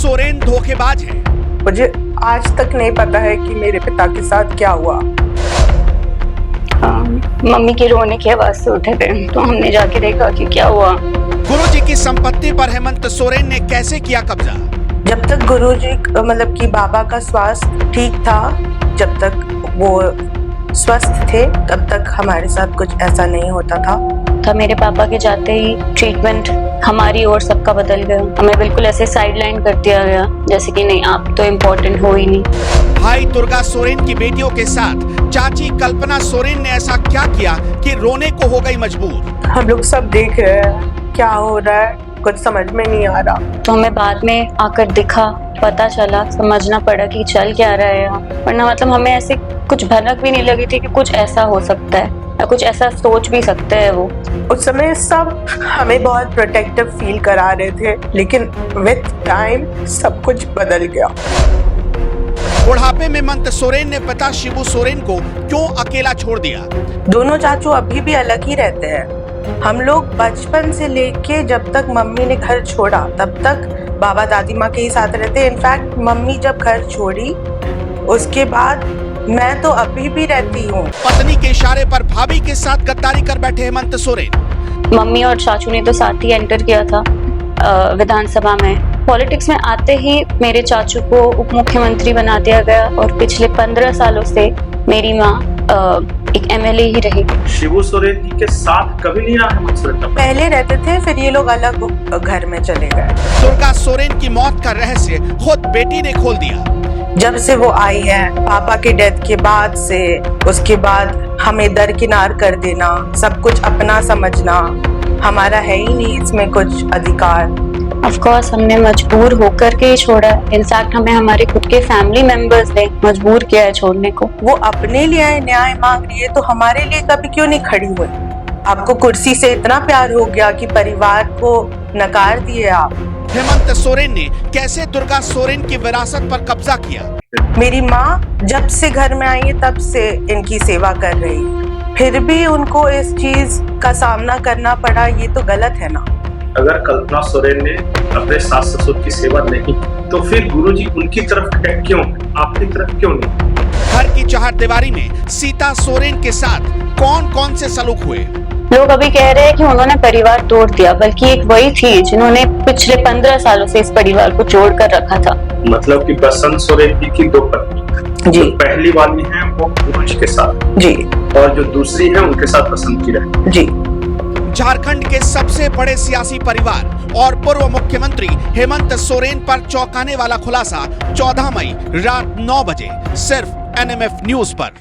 सोरेन धोखेबाज है। मुझे आज तक नहीं पता है कि मेरे पिता के साथ क्या हुआ। मम्मी के रोने की आवाज से उठे थे तो हमने जाके देखा कि क्या हुआ। गुरुजी की संपत्ति पर हेमंत सोरेन ने कैसे किया कब्जा? जब तक गुरुजी मतलब कि बाबा का स्वास्थ्य ठीक था, जब तक वो स्वस्थ थे, तब तक हमारे साथ कुछ ऐसा नहीं होता था। मेरे पापा के जाते ही ट्रीटमेंट हमारी और सबका बदल गया। हमें बिल्कुल ऐसे साइडलाइन कर दिया गया, जैसे कि नहीं आप तो इम्पोर्टेंट हो ही नहीं। भाई दुर्गा सोरेन की बेटियों के साथ चाची कल्पना सोरेन ने ऐसा क्या किया कि रोने को हो गई मजबूर? हम लोग सब देख रहे हैं क्या हो रहा है, कुछ समझ में नहीं आ रहा। तो हमें बाद में आकर दिखा, पता चला, समझना पड़ा कि चल क्या रहा है यहाँ। वरना मतलब हमें ऐसे कुछ भनक भी नहीं लगी थी कि कुछ ऐसा हो सकता है या कुछ ऐसा सोच भी सकते हैं वो। उस समय सब हमें बहुत प्रोटेक्टिव फील करा रहे थे, लेकिन विद टाइम सब कुछ बदल गया। बुढ़ापे में हेमंत सोरेन ने पिता शिबू सोरेन को क्यों अकेला छोड़ दिया? दोनों चाचू अभी भी अलग ही रहते हैं। हम लोग बचपन से लेके जब तक मम्मी ने घर छोड़ा तब तक बाबा दादी माँ के ही साथ रहते। इनफैक्ट मम्मी जब घर छोड़ी उसके बाद मैं तो अभी भी रहती हूँ। पत्नी के इशारे पर भाभी के साथ गद्दारी कर बैठे हेमंत सोरेन। मम्मी और चाचू ने तो साथ ही एंटर किया था विधानसभा में। पॉलिटिक्स में आते ही मेरे चाचू को उप मुख्यमंत्री बना दिया गया और पिछले 15 सालों से मेरी माँ एक एमएलए ही रही। शिबू सोरेन जी के साथ कभी नहीं रहा हेमंत सोरेन? पहले रहते थे, फिर ये लोग अलग घर में चले गए। दुर्गा सोरेन की मौत का रहस्य खुद बेटी ने खोल दिया। जब से वो आई है पापा के डेथ के बाद से, उसके बाद हमें दरकिनार कर देना, सब कुछ अपना समझना, हमारा है ही नहीं इसमें कुछ अधिकार। ऑफ कोर्स हमने मजबूर होकर के ही छोड़ा। इनफैक्ट हमें हमारे खुद के फैमिली मेंबर्स ने मजबूर किया है छोड़ने को। वो अपने लिए न्याय मांग रही है तो हमारे लिए कभी क्यों नहीं खड़ी हुई? आपको कुर्सी से इतना प्यार हो गया कि परिवार को नकार दिए आप। हेमंत सोरेन ने कैसे दुर्गा सोरेन की विरासत पर कब्जा किया? मेरी माँ जब से घर में आई है तब से इनकी सेवा कर रही है, फिर भी उनको इस चीज का सामना करना पड़ा, ये तो गलत है ना। अगर कल्पना सोरेन ने अपने सास ससुर की सेवा नहीं तो फिर गुरुजी उनकी तरफ क्यों, आपकी तरफ क्यों नहीं? घर की चहारदीवारी में सीता सोरेन के साथ कौन कौन से सलूक हुए? लोग अभी कह रहे हैं कि उन्होंने परिवार तोड़ दिया, बल्कि एक वही थी जिन्होंने पिछले 15 सालों से इस परिवार को जोड़ कर रखा था। मतलब कि बसंत सोरेन जी की 2 पत्नी जी, पहली वाली है वो गुरुजी के साथ जी, और जो दूसरी है उनके साथ बसंत की रहे जी। झारखंड के सबसे बड़े सियासी परिवार और पूर्व मुख्यमंत्री हेमंत सोरेन पर चौंकाने वाला खुलासा 14 मई रात 9 बजे सिर्फ NMF न्यूज पर।